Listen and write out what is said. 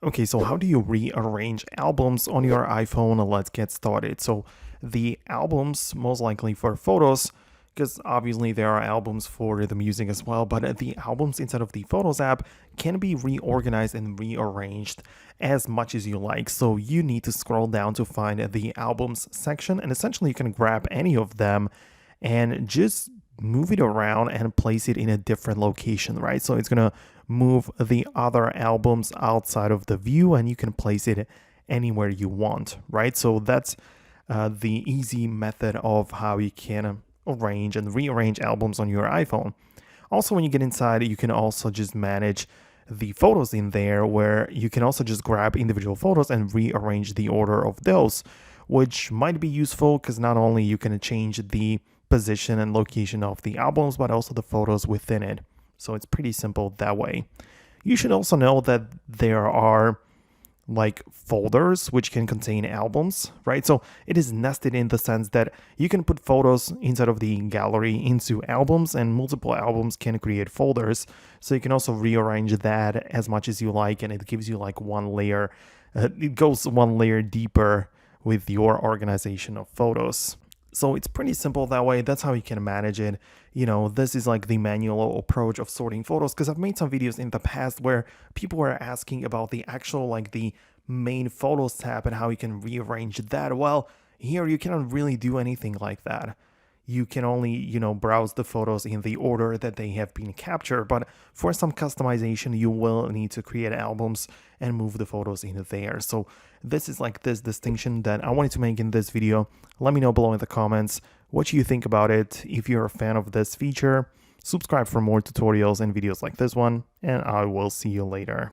Okay, so how do you rearrange albums on your iPhone? Let's get started. So the albums, most likely for photos, because obviously there are albums for the music as well, but the albums inside of the Photos app can be reorganized and rearranged as much as you like. So you need to scroll down to find the albums section, and essentially you can grab any of them and just move it around and place it in a different location, right? So it's gonna move the other albums outside of the view and you can place it anywhere you want, right? So that's the easy method of how you can arrange and rearrange albums on your iPhone. Also, when you get inside, you can also just manage the photos in there, where you can also just grab individual photos and rearrange the order of those, which might be useful because not only you can change the position and location of the albums, but also the photos within it. So it's pretty simple that way. You should also know that there are like folders which can contain albums, right? So it is nested in the sense that you can put photos inside of the gallery into albums, and multiple albums can create folders. So you can also rearrange that as much as you like, and it gives you like one layer, it goes one layer deeper with your organization of photos. So it's pretty simple that way. That's how you can manage it. This is like the manual approach of sorting photos, because I've made some videos in the past where people were asking about the actual like the main photos tab and how you can rearrange that. Well, here you cannot really do anything like that. You can only, browse the photos in the order that they have been captured. But for some customization, you will need to create albums and move the photos in there. So this is like this distinction that I wanted to make in this video. Let me know below in the comments what you think about it. If you're a fan of this feature, subscribe for more tutorials and videos like this one, and I will see you later.